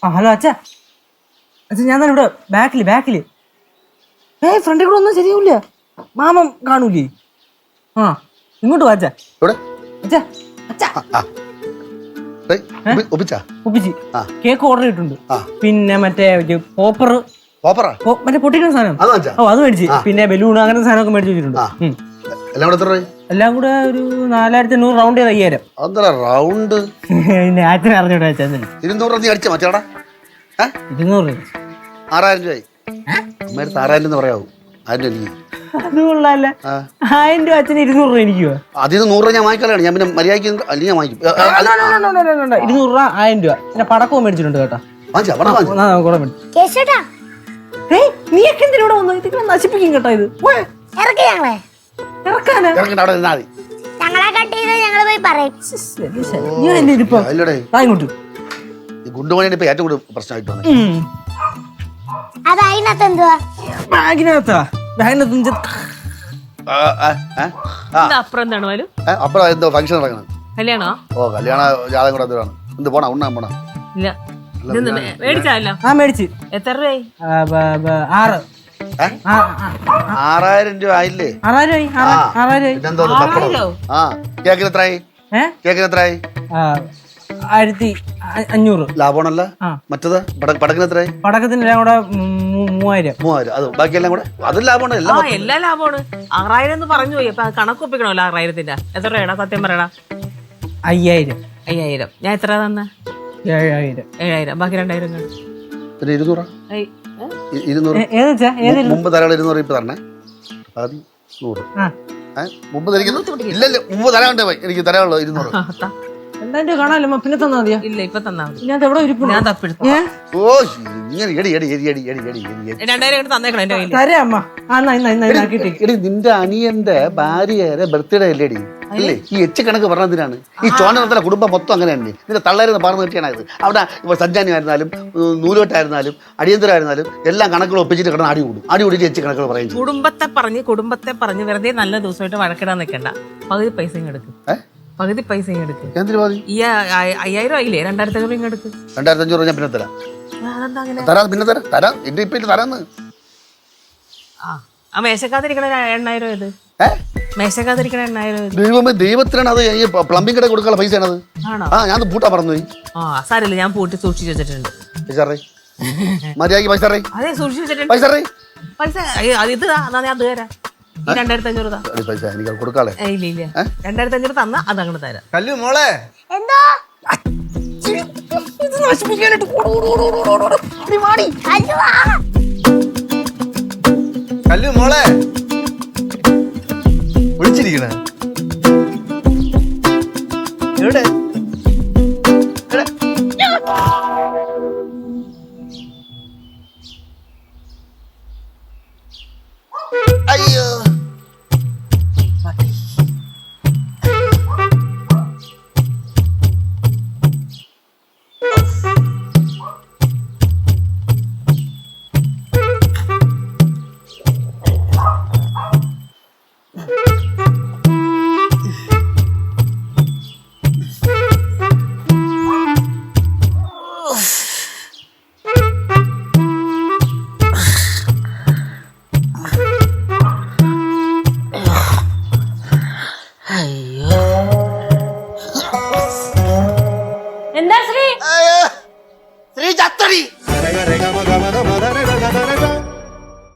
Hello അച്ഛാ. അച്ഛാ ഞാൻ തന്നെ ഇവിടെ ബാക്കില്. ഫ്രണ്ടിൽ കൂടെ ഒന്നും ശരിയാവില്ല. മാമൻ കാണൂലേ? ആ ഇങ്ങോട്ട് വാ അച്ഛാ. ഒപ്പിച്ച് കേക്ക് ഓർഡർ ചെയ്തിട്ടുണ്ട്. പിന്നെ മറ്റേ മറ്റേ പൊട്ടിക്കുന്ന സാധനം അത് മേടിച്ച്, പിന്നെ ബലൂൺ അങ്ങനത്തെ സാധനമൊക്കെ മേടിച്ച് വെച്ചിട്ടുണ്ട്. എല്ലാം കൂടെ ഒരു 4500 റൗണ്ട് ചെയ്ത് 5000. റൗണ്ട് പിന്നെ അച്ഛനെ അറിഞ്ഞോട്ടെ അച്ഛൻ. 200 6000 പറയാവൂ. അത് കൊള്ളാല്ല. 1000 രൂപ അച്ഛന് 200 രൂപ എനിക്കോ? അതിന് 100 രൂപ ഞാൻ വാങ്ങിക്കാനാണ്. ഞാൻ പിന്നെ മര്യാദയ്ക്ക് അല്ലെങ്കിൽ ഞാൻ വാങ്ങിക്കും. 200 രൂപ 1000 രൂപ. പിന്നെ പടക്കവും മേടിച്ചിട്ടുണ്ട് കേട്ടോ. നീയൊക്കെ എന്തിനൂടെ വന്നു? ഇതിങ്ങനെ നശിപ്പിക്കും കേട്ടോ. ഇത് ഗുണ്ടുമണിയാണ് ഇപ്പൊ ഏറ്റവും കൂടുതൽ പ്രശ്നമായിട്ട് അപ്പുറം എന്തോ ഫംഗ്ഷൻ നടക്കണം. കല്യാണ ജാതകം കൂടെ എന്താണ്? എന്ത് പോണ ഉണ്ണാൻ പോണ? മേടിച്ച്. എത്ര രൂപ? 6000 രൂപ ആയില്ലേ? 6000. കേക്കിന് എത്രയായി? 1500. ലാഭമാണല്ലോ. മറ്റത് പടക്കത്തിന് എത്രയായി? പടക്കത്തിന് എല്ലാം കൂടെ 3000. അത് ബാക്കിയെല്ലാം കൂടെ അതും ലാഭമാണ്. എല്ലാം ലാഭമാണ്. 6000 എന്ന് പറഞ്ഞു പോയി. അപ്പൊ കണക്ക് ഒപ്പിക്കണമല്ലോ. 6000-ന്റെ എത്ര രൂപയാടാ? സത്യം പറയടാ. 5000. ഞാൻ എത്ര തന്നെ? 7000. ബാക്കി 2000. 200. മുമ്പ് തരാളെ 200 ഇപ്പൊ തരണേ. 100 മുമ്പ് ഇല്ലല്ലോ. മുമ്പ് തരാണ്ട് എനിക്ക് തരാനുള്ളൂ 200. എന്താ കാണാല്ലോ? പിന്നെ തന്നാ മതിയോ? ഇല്ല ഇപ്പൊ തന്നാ മതി. ഞാൻ എവിടെ ഞാൻ തപ്പെടുത്തു. നിന്റെ അനിയന്റെ ഭാര്യയുടെ ബർത്ത്ഡേ അല്ലേടി? അല്ലേ? ഈ എച്ച് കണക്ക് പറഞ്ഞതിനാണ്. ഈ ചോനത്തിലെ കുടുംബം മൊത്തം അങ്ങനെ തന്നെ. നിന്റെ തള്ളേരെന്ന് പറഞ്ഞു കിട്ടിയാണത്. അവിടെ ഇപ്പൊ സഞ്ചാനി ആയിരുന്നാലും നൂലോട്ടായിരുന്നാലും അടിയന്തരമായിരുന്നാലും എല്ലാം കണക്കുകൾ ഒപ്പിച്ചിട്ട് കിടന്ന് അടി കൂടിയിട്ട് എച്ച് കണക്കുകൾ പറയും. കുടുംബത്തെ പറഞ്ഞ് വെറുതെ നല്ല ദിവസമായിട്ട് വഴക്കിടാൻ നിൽക്കണ്ട. പകുതി പൈസ എടുക്കും. പകുതി പൈസ എടുക്കും. ഈ 5000 ആയില്ലേ? 2500 എടുക്ക്. 2500 ഞാൻ പിന്നെ തരാം. പിന്നെ തരാം. എന്റെ ഇപ്പൊ തരാന്ന്. ആ മേശക്കാതിരിക്കണ 8000 ഇത്. മേശക്കാതിരിക്കണ 8000. ദൈവമേ, ദൈവത്തിനാണ് അത്. ഈ പ്ലംബിംഗ് കട കൊടുക്കാനുള്ള പൈസയാണത്. ഞാൻ പൂട്ടാ പറഞ്ഞു. സാരമില്ല, ഞാൻ പൂട്ടി സൂക്ഷിച്ചു വെച്ചിട്ടുണ്ട്. മര്യാദക്ക് പൈസ അതെ സൂക്ഷിച്ചു വെച്ചിട്ടുണ്ട്. പൈസ ഇത് അത് തരാം. 2500 പൈസ എനിക്ക് കൊടുക്കാളെ. ഇല്ല 2500 തന്നാ അത് അങ്ങോട്ട് തരാം. കല്ലു മോളെ, കല്ലു മോളെ വിളിച്ചിരിക്കണ എവിടെ? അയ്യോ, എന്താ ശ്രീ? ശ്രീ ചത്തടി.